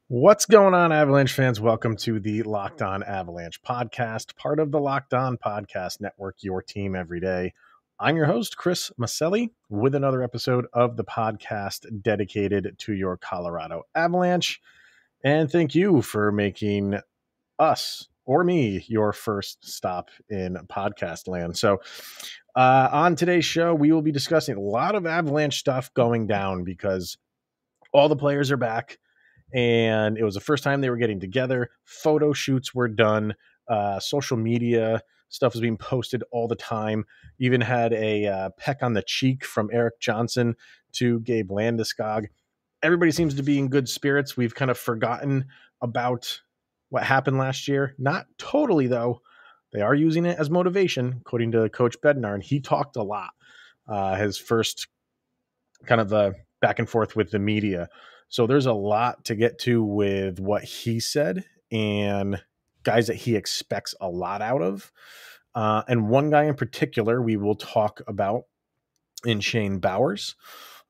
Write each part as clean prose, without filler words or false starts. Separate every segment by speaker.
Speaker 1: What's going on, Avalanche fans? Welcome to the Locked On Avalanche podcast, part of the Locked On Podcast Network, your team every day. I'm your host, Chris Maselli, with another episode of the podcast dedicated to your Colorado Avalanche. And thank you for making us or me your first stop in podcast land. So, on today's show, we will be discussing a lot of Avalanche stuff going down because all the players are back. And it was the first time they were getting together. Photo shoots were done. Social media stuff was being posted all the time. Even had a peck on the cheek from Eric Johnson to Gabe Landeskog. Everybody seems to be in good spirits. We've kind of forgotten about what happened last year. Not totally, though. They are using it as motivation, according to Coach Bednar, and he talked a lot. His first kind of back and forth with the media. So there's a lot to get to with what he said and guys that he expects a lot out of. And one guy in particular we will talk about in Shane Bowers.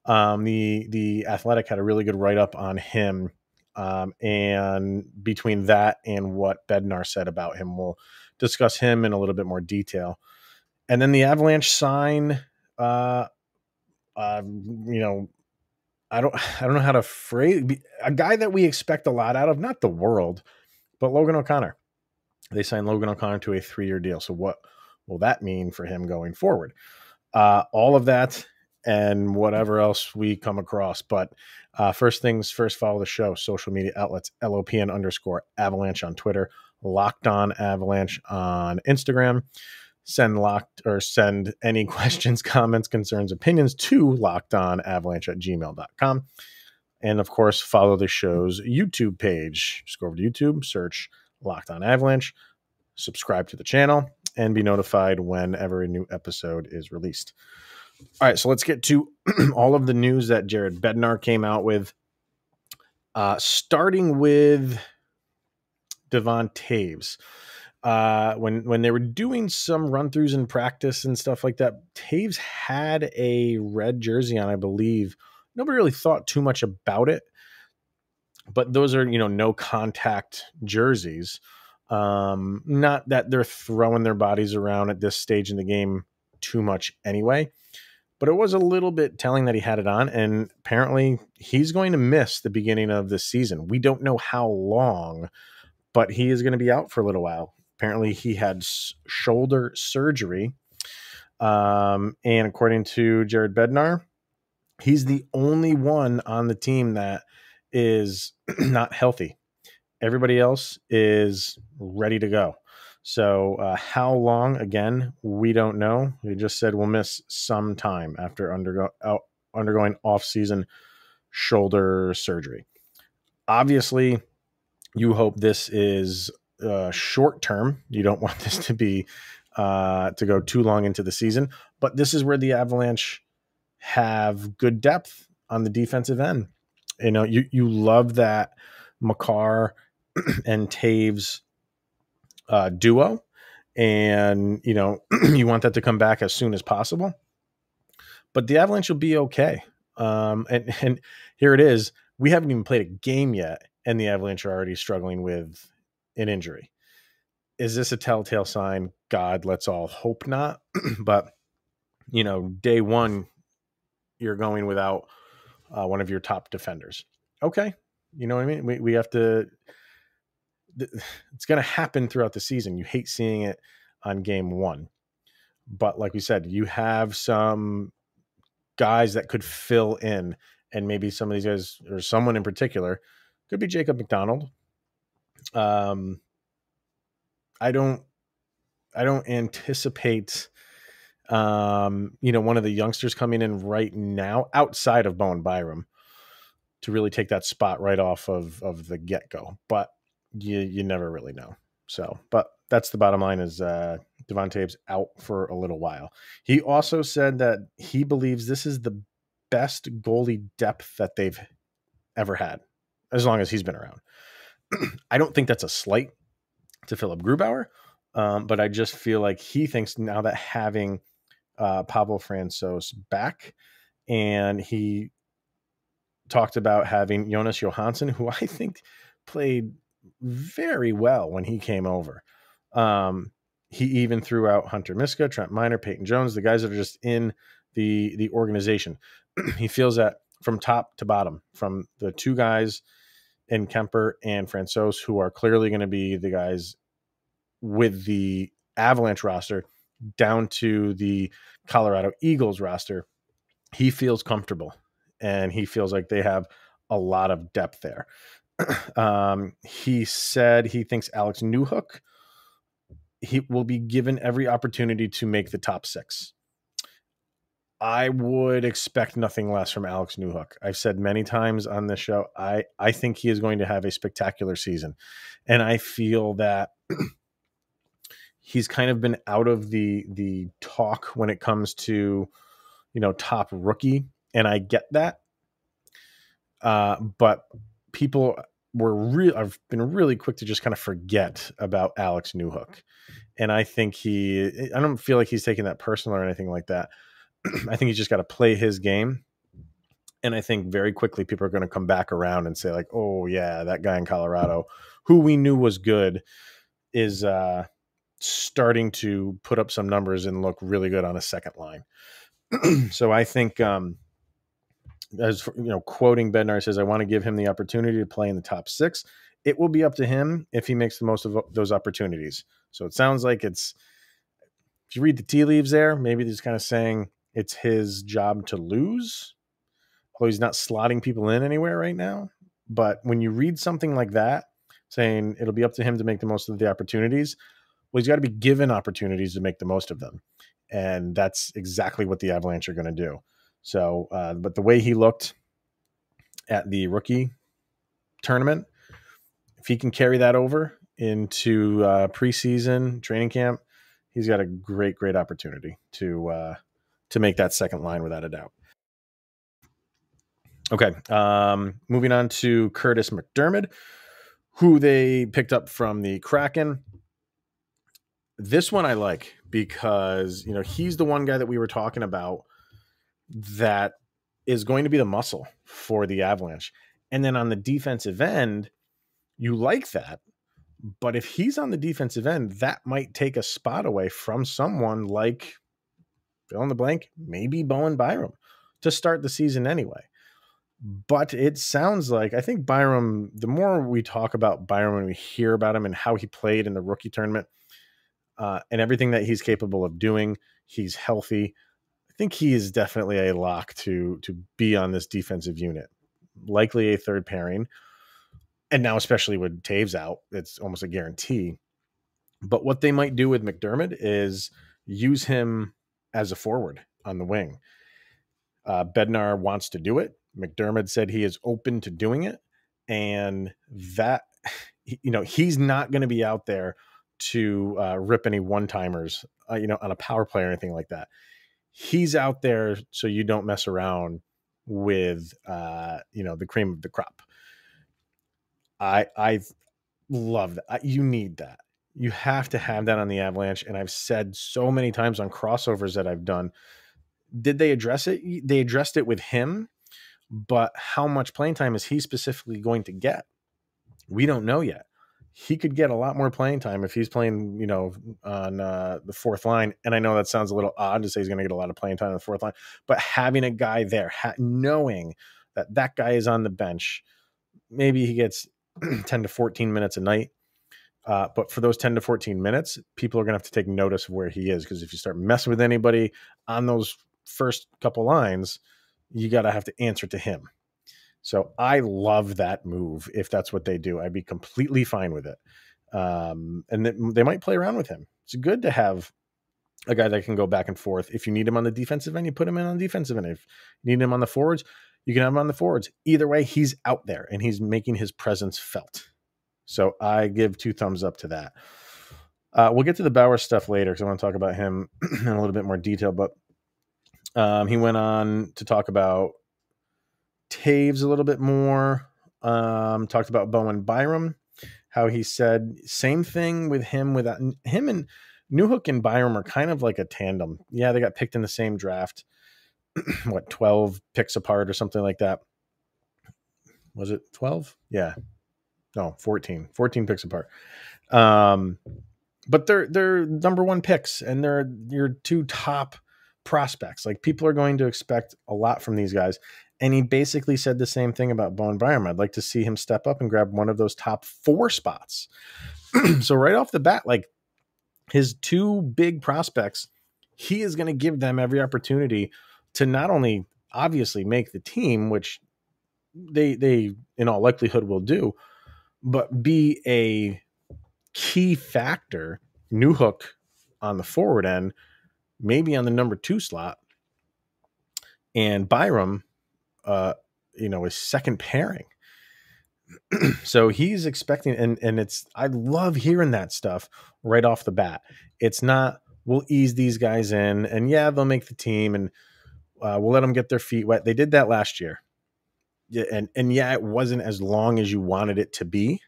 Speaker 1: The Athletic had a really good write-up on him. And between that and what Bednar said about him, we'll discuss him in a little bit more detail. And then the Avalanche sign, I don't know how to phrase a guy that we expect a lot out of, not the world, but Logan OConnor. They signed Logan OConnor to a 3-year deal. So what will that mean for him going forward? All of that and whatever else we come across. But first things first, follow the show, social media outlets, LOPN_Avalanche on Twitter, Locked On Avalanche on Instagram. Send any questions, comments, concerns, opinions to lockedonavalanche@gmail.com. And of course, follow the show's YouTube page. Just go over to YouTube, search Locked On Avalanche, subscribe to the channel, and be notified whenever a new episode is released. All right, so let's get to all of the news that Jared Bednar came out with. Starting with Devontavious. When they were doing some run-throughs in practice and stuff like that, Taves had a red jersey on, I believe. Nobody really thought too much about it, but those are, no contact jerseys. Not that they're throwing their bodies around at this stage in the game too much anyway, but it was a little bit telling that he had it on, and apparently he's going to miss the beginning of the season. We don't know how long, but he is going to be out for a little while. Apparently he had shoulder surgery. And according to Jared Bednar, he's the only one on the team that is not healthy. Everybody else is ready to go. So how long, again, we don't know. We just said we'll miss some time after undergoing off-season shoulder surgery. Obviously, you hope this is short term. You don't want this to be to go too long into the season, but this is where the Avalanche have good depth on the defensive end. You love that Makar and Taves duo, and you want that to come back as soon as possible. But the Avalanche will be okay. And here it is. We haven't even played a game yet, and the Avalanche are already struggling with an injury. Is this a telltale sign? God, let's all hope not. But, day one, you're going without one of your top defenders. Okay. You know what I mean? We have to, it's going to happen throughout the season. You hate seeing it on game one. But like we said, you have some guys that could fill in, and maybe some of these guys, or someone in particular, could be Jacob McDonald. I don't anticipate, one of the youngsters coming in right now outside of Bowen Byram to really take that spot right off of the get-go. But you never really know. So, but that's the bottom line is Devontavious out for a little while. He also said that he believes this is the best goalie depth that they've ever had, as long as he's been around. I don't think that's a slight to Philip Grubauer, but I just feel like he thinks now that having Pablo Francouz back, and he talked about having Jonas Johansson, who I think played very well when he came over. He even threw out Hunter Miska, Trent Miner, Peyton Jones, the guys that are just in the organization. He feels that from top to bottom, from the two guys in Kemper and Francouz, who are clearly going to be the guys with the Avalanche roster, down to the Colorado Eagles roster. He feels comfortable, and he feels like they have a lot of depth there. He said he thinks Alex Newhook, he will be given every opportunity to make the top 6. I would expect nothing less from Alex Newhook. I've said many times on this show, I think he is going to have a spectacular season. And I feel that he's kind of been out of the talk when it comes to, top rookie. And I get that. But people I've been really quick to just kind of forget about Alex Newhook. And I think I don't feel like he's taking that personal or anything like that. I think he's just got to play his game. And I think very quickly people are going to come back around and say like, oh yeah, that guy in Colorado who we knew was good is starting to put up some numbers and look really good on a second line. So I think, as quoting Bednar, says, I want to give him the opportunity to play in the top 6. It will be up to him if he makes the most of those opportunities. So it sounds like if you read the tea leaves there, maybe he's kind of saying it's his job to lose, although he's not slotting people in anywhere right now. But when you read something like that, saying it'll be up to him to make the most of the opportunities, well, he's got to be given opportunities to make the most of them. And that's exactly what the Avalanche are going to do. So, but the way he looked at the rookie tournament, if he can carry that over into preseason training camp, he's got a great opportunity to make that second line without a doubt. Okay, moving on to Curtis McDermott, who they picked up from the Kraken. This one I like because he's the one guy that we were talking about that is going to be the muscle for the Avalanche. And then on the defensive end, you like that. But if he's on the defensive end, that might take a spot away from someone like, fill in the blank, maybe Bowen Byram to start the season anyway. But it sounds like, I think Byram, the more we talk about Byram and we hear about him and how he played in the rookie tournament and everything that he's capable of doing, he's healthy. I think he is definitely a lock to be on this defensive unit, likely a third pairing. And now, especially with Taves out, it's almost a guarantee. But what they might do with McDermott is use him as a forward on the wing. Bednar wants to do it. McDermott said he is open to doing it. And that, he's not going to be out there to rip any one-timers, on a power play or anything like that. He's out there so you don't mess around with, the cream of the crop. I love that. You need that. You have to have that on the Avalanche. And I've said so many times on crossovers that I've done, did they address it? They addressed it with him, but how much playing time is he specifically going to get? We don't know yet. He could get a lot more playing time if he's playing, on the fourth line. And I know that sounds a little odd to say he's going to get a lot of playing time on the fourth line, but having a guy there, knowing that guy is on the bench, maybe he gets 10 to 14 minutes a night. But for those 10 to 14 minutes, people are going to have to take notice of where he is. Because if you start messing with anybody on those first couple lines, you got to have to answer to him. So I love that move. If that's what they do, I'd be completely fine with it. And they might play around with him. It's good to have a guy that can go back and forth. If you need him on the defensive end, you put him in on the defensive end. If you need him on the forwards, you can have him on the forwards. Either way, he's out there and he's making his presence felt. So I give 2 thumbs up to that. We'll get to the Bauer stuff later because I want to talk about him in a little bit more detail. But he went on to talk about Taves a little bit more. Talked about Bowen Byram, how he said same thing with him. Without him and Newhook and Byram are kind of like a tandem. Yeah, they got picked in the same draft. 12 picks apart or something like that. Was it 12? Yeah. No, 14 picks apart. But they're number one picks, and they're your two top prospects. Like, people are going to expect a lot from these guys. And he basically said the same thing about Bowen Byram. I'd like to see him step up and grab one of those top 4 spots. So right off the bat, like, his two big prospects, he is going to give them every opportunity to not only obviously make the team, which they in all likelihood will do, but be a key factor, new hook on the forward end, maybe on the number 2 slot, and Byram, is second pairing. So he's expecting, and it's, I love hearing that stuff right off the bat. It's not, we'll ease these guys in, and yeah, they'll make the team, and we'll let them get their feet wet. They did that last year. Yeah, and yeah, it wasn't as long as you wanted it to be,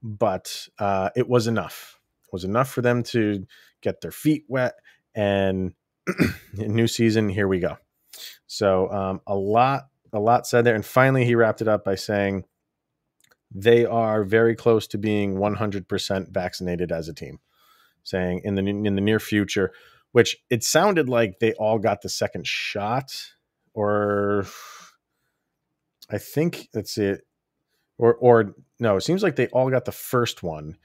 Speaker 1: but it was enough. It was enough for them to get their feet wet, and new season, here we go. So a lot said there. And finally, he wrapped it up by saying they are very close to being 100% vaccinated as a team, saying in the near future, which it sounded like they all got the second shot, or I think that's it. Or no, it seems like they all got the first one,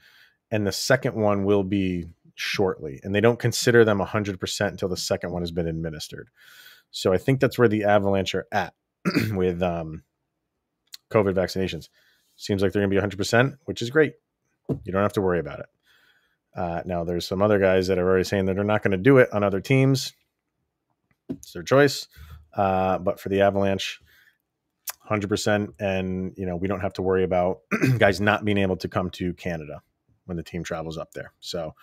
Speaker 1: and the second one will be shortly, and they don't consider them 100% until the second one has been administered. So I think that's where the Avalanche are at with COVID vaccinations. Seems like they're going to be 100%, which is great. You don't have to worry about it. Now, there's some other guys that are already saying that they're not going to do it on other teams. It's their choice. But for the Avalanche, 100%. And, we don't have to worry about guys not being able to come to Canada when the team travels up there. So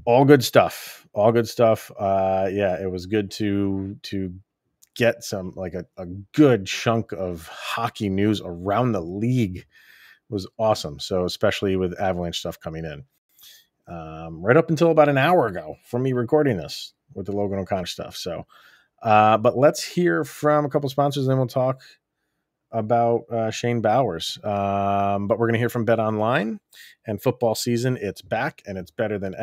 Speaker 1: all good stuff. Yeah, it was good to get some, like, a good chunk of hockey news around the league. It was awesome. So especially with Avalanche stuff coming in. Right up until about an hour ago from me recording this with the Logan OConnor stuff. So, but let's hear from a couple sponsors, and then we'll talk about Shane Bowers. But we're going to hear from Bet Online, and football season. It's back, and it's better than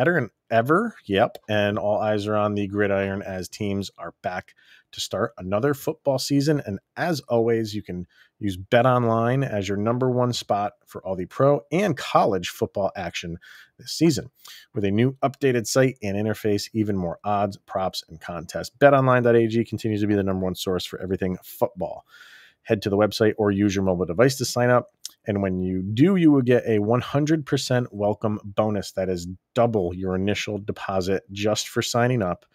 Speaker 1: ever. Yep. And all eyes are on the gridiron as teams are back to start another football season. And as always, you can use Bet Online as your number one spot for all the pro and college football action this season. With a new updated site and interface, even more odds, props, and contests, BetOnline.ag continues to be the number one source for everything football. Head to the website or use your mobile device to sign up. And when you do, you will get a 100% welcome bonus that is double your initial deposit just for signing up.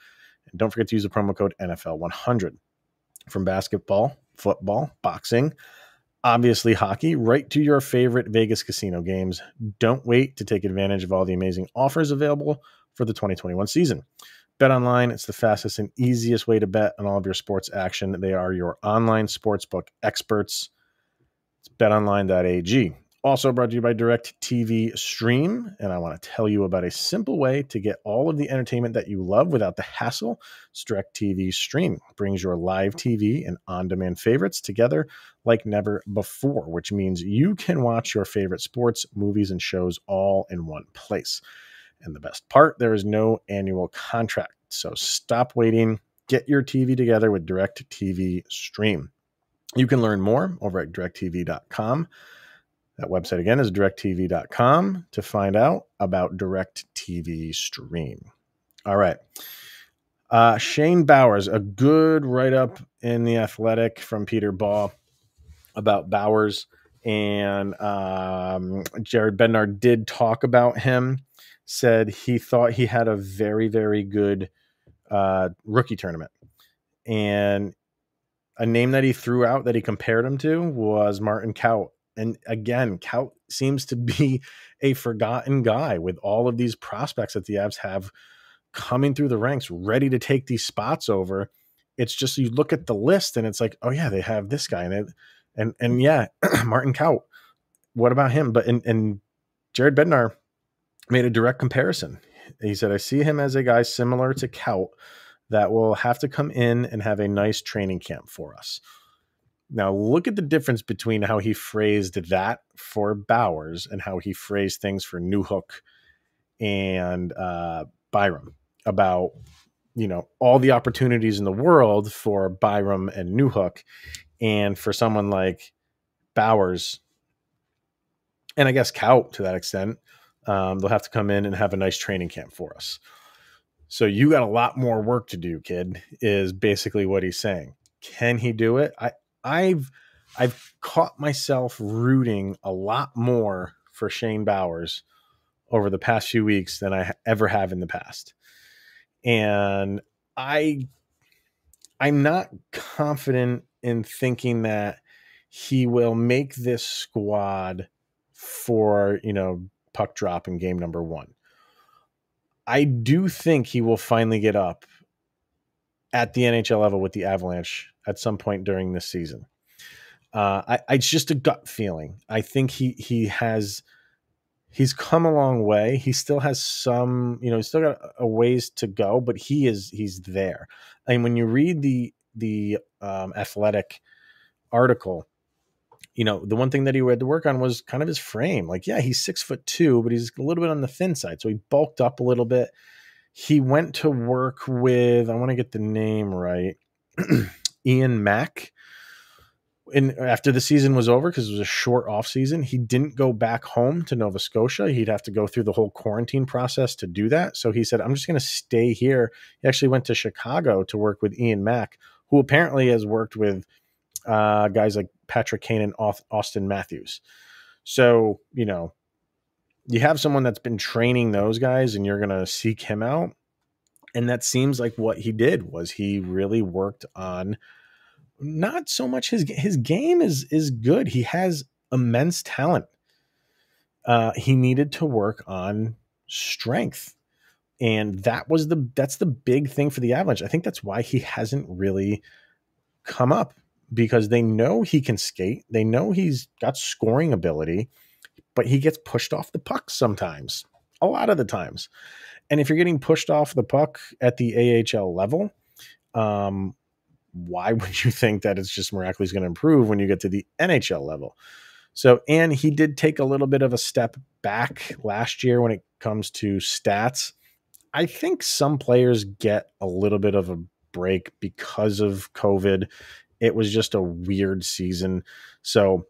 Speaker 1: And don't forget to use the promo code NFL100. From basketball, football, boxing, obviously hockey, right to your favorite Vegas casino games. Don't wait to take advantage of all the amazing offers available for the 2021 season. Bet Online, it's the fastest and easiest way to bet on all of your sports action. They are your online sportsbook experts. It's betonline.ag. Also brought to you by DirecTV Stream, and I want to tell you about a simple way to get all of the entertainment that you love without the hassle. It's DirecTV Stream. It brings your live TV and on-demand favorites together like never before, which means you can watch your favorite sports, movies, and shows all in one place. And the best part, there is no annual contract. So stop waiting. Get your TV together with DirecTV Stream. You can learn more over at directtv.com. That website again is directtv.com to find out about DirecTV Stream. All right. Shane Bowers, a good write-up in The Athletic from Peter Baugh about Bowers. And Jared Bednar did talk about him, said he thought he had a very, very good rookie tournament. And a name that he threw out that he compared him to was Martin Kaut. And again, Kaut seems to be a forgotten guy with all of these prospects that the Avs have coming through the ranks, ready to take these spots over. It's just, you look at the list and it's like, oh yeah, they have this guy in it. And yeah, Martin Kaut, what about him? But and Jared Bednar made a direct comparison. He said, I see him as a guy similar to Kaut that will have to come in and have a nice training camp for us. Now look at the difference between how he phrased that for Bowers and how he phrased things for Newhook and Byram about, all the opportunities in the world for Byram and Newhook, and for someone like Bowers, and I guess Kaut to that extent, they'll have to come in and have a nice training camp for us. So you got a lot more work to do, kid, is basically what he's saying. Can he do it? I've caught myself rooting a lot more for Shane Bowers over the past few weeks than I ever have in the past. And I'm not confident in thinking that he will make this squad for, puck drop in game number 1. I do think he will finally get up at the NHL level with the Avalanche at some point during this season. It's just a gut feeling. I think he's come a long way. He still has some, he's still got a ways to go, but he's there. And when you read the Athletic article, the one thing that he had to work on was kind of his frame. Like, yeah, he's 6'2", but he's a little bit on the thin side. So he bulked up a little bit. He went to work with, I want to get the name right, Ian Mack. And after the season was over, because it was a short off season, he didn't go back home to Nova Scotia. He'd have to go through the whole quarantine process to do that. So he said, I'm just going to stay here. He actually went to Chicago to work with Ian Mack, who apparently has worked with guys like Patrick Kane and Austin Matthews. So, you have someone that's been training those guys and you're going to seek him out. And that seems like what he did was he really worked on not so much his game is good. He has immense talent. He needed to work on strength. And that's the big thing for the Avalanche. I think that's why he hasn't really come up, because they know he can skate. They know he's got scoring ability, but he gets pushed off the puck sometimes, a lot of the times. And if you're getting pushed off the puck at the AHL level, why would you think that it's just miraculously going to improve when you get to the NHL level? So, and he did take a little bit of a step back last year when it comes to stats. I think some players get a little bit of a break because of COVID. It was just a weird season. So,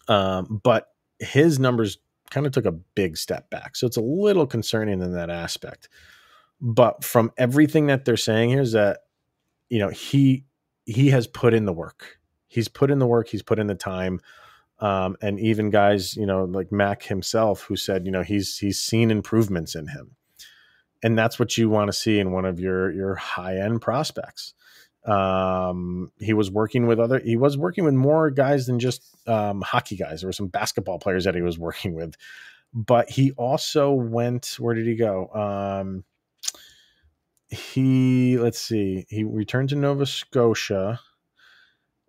Speaker 1: but his numbers kind of took a big step back. So it's a little concerning in that aspect. But from everything that they're saying here is that, he has put in the work. He's put in the work. He's put in the time. And even guys, like Mac himself, who said, he's seen improvements in him. And that's what you want to see in one of your high-end prospects. He was working with more guys than just hockey guys. There were some basketball players that he was working with, but he also went, where did he go? He returned to Nova Scotia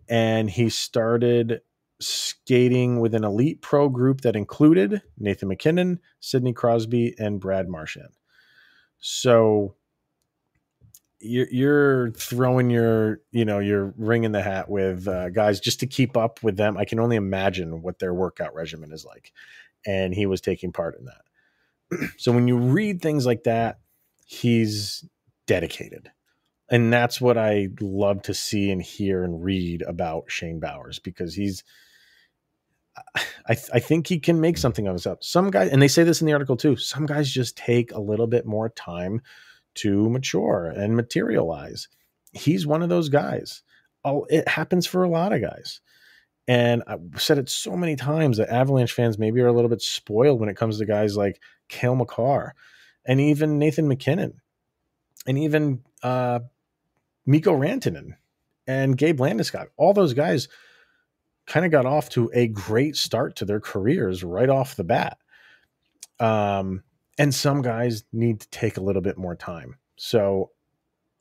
Speaker 1: and he started skating with an elite pro group that included Nathan McKinnon, Sidney Crosby, and Brad Marchand. So you're throwing your ring in the hat with guys just to keep up with them. I can only imagine what their workout regimen is like. And he was taking part in that. So when you read things like that, he's dedicated. And that's what I love to see and hear and read about Shane Bowers, because I think he can make something of himself. Some guys, and they say this in the article too, some guys just take a little bit more time to mature and materialize. He's one of those guys. It happens for a lot of guys. And I've said it so many times that Avalanche fans maybe are a little bit spoiled when it comes to guys like Cale Makar and even Nathan McKinnon and even Mikko Rantanen and Gabe Landeskog. All those guys kind of got off to a great start to their careers right off the bat. And some guys need to take a little bit more time. So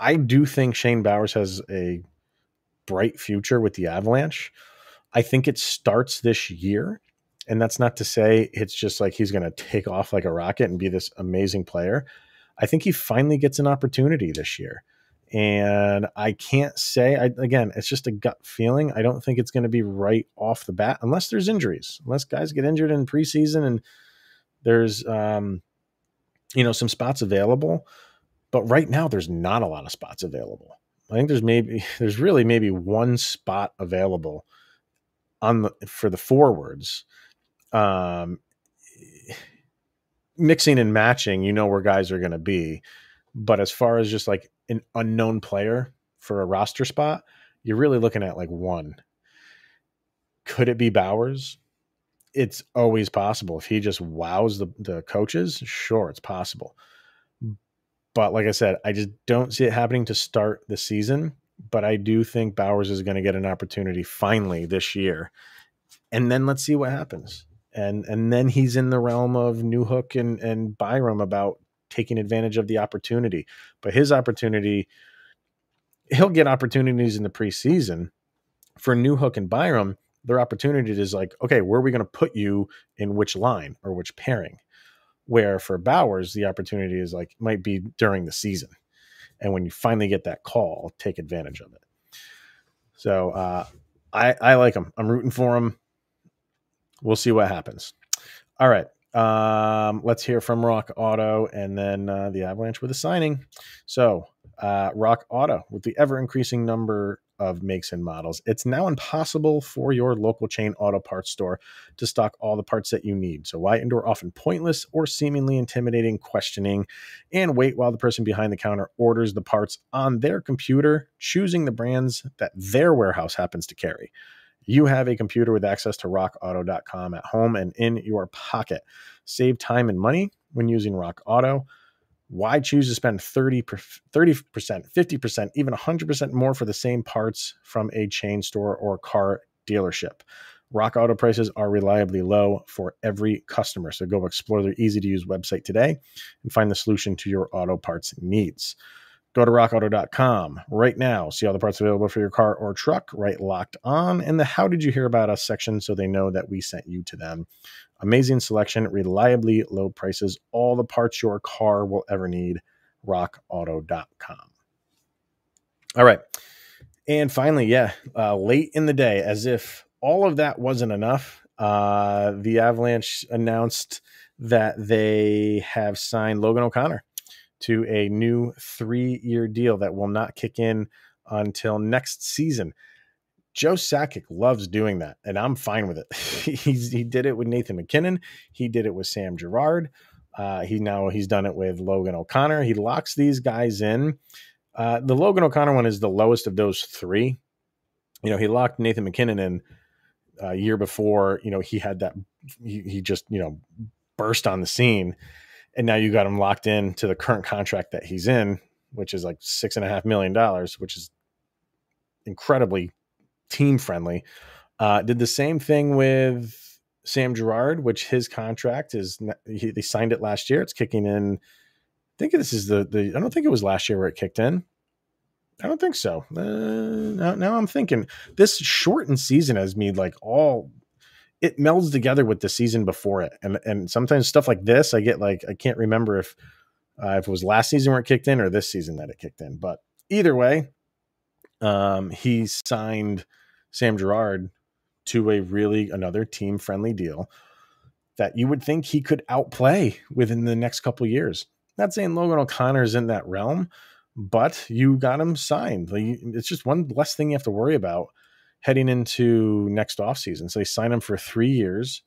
Speaker 1: I do think Shane Bowers has a bright future with the Avalanche. I think it starts this year. And that's not to say it's just like he's going to take off like a rocket and be this amazing player. I think he finally gets an opportunity this year. And I can't say, again, it's just a gut feeling. I don't think it's going to be right off the bat unless there's injuries, unless guys get injured in preseason and there's, some spots available. But right now there's not a lot of spots available. I think there's really maybe one spot available for the forwards. Mixing and matching, where guys are going to be. But as far as just like an unknown player for a roster spot, you're really looking at like one. Could it be Bowers? It's always possible. If he just wows the coaches, sure, it's possible. But like I said, I just don't see it happening to start the season. But I do think Bowers is going to get an opportunity finally this year. And then let's see what happens. And then he's in the realm of Newhook and Byram about taking advantage of the opportunity. But his opportunity, he'll get opportunities in the preseason. For Newhook and Byram, their opportunity is like, okay, where are we going to put you in which line or which pairing? Where for Bowers, the opportunity is like, might be during the season. And when you finally get that call, take advantage of it. So I like him. I'm rooting for him. We'll see what happens. All right. Let's hear from Rock Auto and then the Avalanche with a signing. So Rock Auto, with the ever-increasing number of makes and models, it's now impossible for your local chain auto parts store to stock all the parts that you need. So why endure often pointless or seemingly intimidating questioning and wait while the person behind the counter orders the parts on their computer, choosing the brands that their warehouse happens to carry? You have a computer with access to rockauto.com at home and in your pocket. Save time and money when using Rock Auto. Why choose to spend 30%, 50%, even 100% more for the same parts from a chain store or car dealership? Rock Auto prices are reliably low for every customer. So go explore their easy-to-use website today and find the solution to your auto parts needs. Go to rockauto.com right now. See all the parts available for your car or truck, right Locked On in the How Did You Hear About Us section so they know that we sent you to them. Amazing selection, reliably low prices, all the parts your car will ever need. rockauto.com. All right. And finally, late in the day, as if all of that wasn't enough, the Avalanche announced that they have signed Logan OConnor to a new 3-year deal that will not kick in until next season. Joe Sakic loves doing that, and I'm fine with it. He did it with Nathan McKinnon. He did it with Sam Girard. He's done it with Logan OConnor. He locks these guys in. The Logan OConnor one is the lowest of those three. He locked Nathan McKinnon in a year before, he had that, he just, burst on the scene. And now you got him locked in to the current contract that he's in, which is like $6.5 million, which is incredibly team friendly. Did the same thing with Sam Girard, which his contract is, they signed it last year. It's kicking in. I think this is I don't think it was last year where it kicked in. I don't think so. Now I'm thinking this shortened season has made it melds together with the season before it. And sometimes stuff like this, I get I can't remember if it was last season where it kicked in or this season that it kicked in. But either way, he signed Sam Girard to another team friendly deal that you would think he could outplay within the next couple of years. Not saying Logan OConnor is in that realm, but you got him signed. It's just one less thing you have to worry about heading into next offseason. So they sign him for 3 years.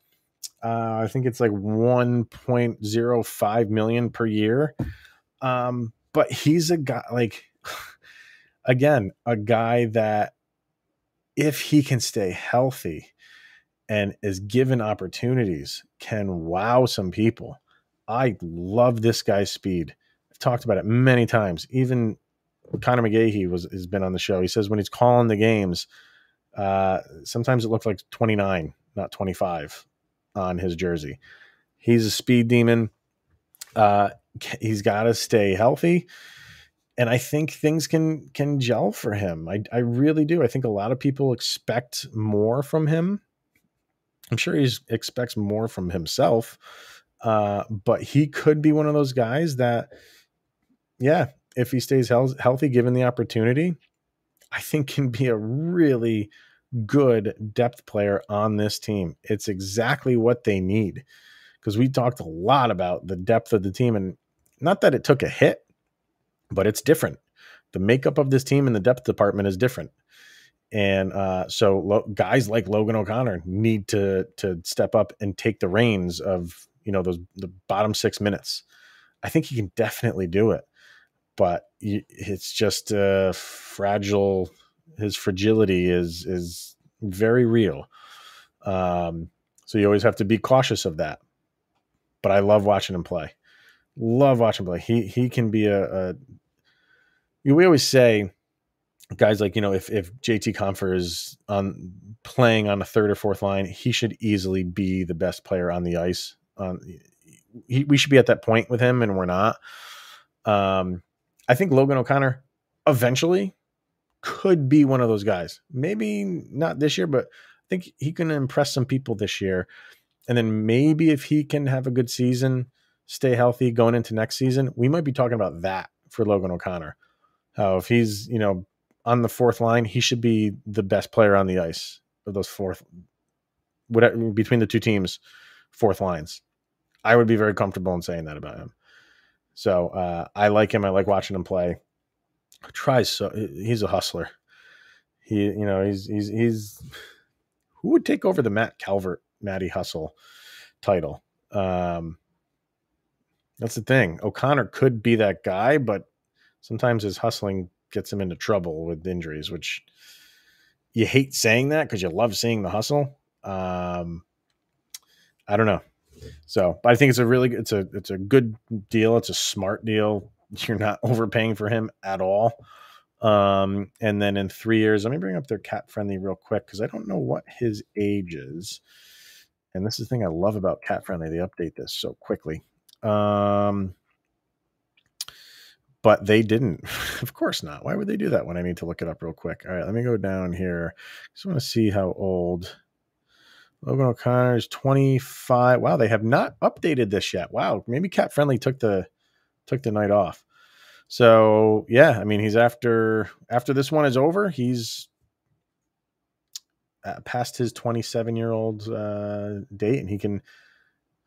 Speaker 1: I think it's like $1.05 million per year. But he's a guy, again, a guy that if he can stay healthy and is given opportunities, can wow some people. I love this guy's speed. I've talked about it many times. Even Connor McGahey has been on the show. He says when he's calling the games, sometimes it looks like 29, not 25 on his jersey. He's a speed demon. He's got to stay healthy. And I think things can gel for him. I really do. I think a lot of people expect more from him. I'm sure he expects more from himself. But he could be one of those guys that, if he stays healthy, given the opportunity, I think can be a really good depth player on this team. It's exactly what they need, because we talked a lot about the depth of the team, and not that it took a hit, but it's different. The makeup of this team in the depth department is different. And so guys like Logan OConnor need to step up and take the reins of, the bottom 6 minutes. I think he can definitely do it, but it's just fragile. His fragility is very real. So you always have to be cautious of that. But I love watching him play. Love watching him play. He can be we always say, guys like, if JT Compher is playing on the third or fourth line, he should easily be the best player on the ice. We should be at that point with him, and we're not. I think Logan OConnor eventually could be one of those guys. Maybe not this year, but I think he can impress some people this year. And then maybe if he can have a good season, stay healthy going into next season, we might be talking about that for Logan OConnor. How if he's, on the fourth line, he should be the best player on the ice of those between the two teams, fourth lines. I would be very comfortable in saying that about him. So I like him. I like watching him play. He's a hustler. He's who would take over the Matt Calvert, Matty Hustle title? That's the thing. O'Connor could be that guy, but sometimes his hustling gets him into trouble with injuries, which you hate saying that because you love seeing the hustle. I don't know. So, but I think it's a good deal. It's a smart deal. You're not overpaying for him at all. And then in 3 years, let me bring up their cap friendly real quick, because I don't know what his age is. And this is the thing I love about cap friendly. They update this so quickly. But they didn't. Of course not. Why would they do that when I need to look it up real quick? All right, let me go down here. Just want to see how old Logan OConnor is. 25. Wow, they have not updated this yet. Wow, maybe Cap Friendly took the night off. So yeah, I mean, he's after this one is over, he's past his 27-year-old date, and he can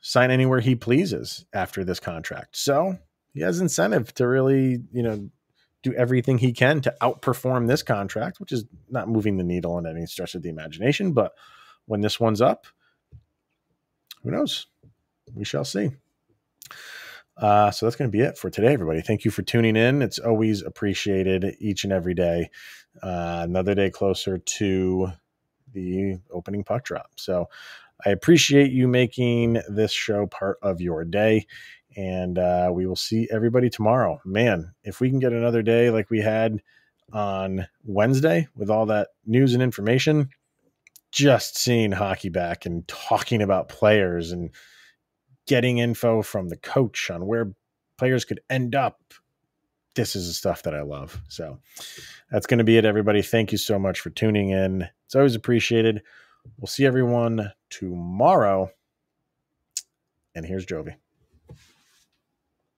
Speaker 1: sign anywhere he pleases after this contract. So he has incentive to really, do everything he can to outperform this contract, which is not moving the needle in any stretch of the imagination. But when this one's up, who knows? We shall see. So that's going to be it for today, everybody. Thank you for tuning in. It's always appreciated each and every day. Another day closer to the opening puck drop. So I appreciate you making this show part of your day. And we will see everybody tomorrow. Man, if we can get another day like we had on Wednesday with all that news and information, just seeing hockey back and talking about players and getting info from the coach on where players could end up. This is the stuff that I love. So that's going to be it, everybody. Thank you so much for tuning in. It's always appreciated. We'll see everyone tomorrow. And here's Jovi.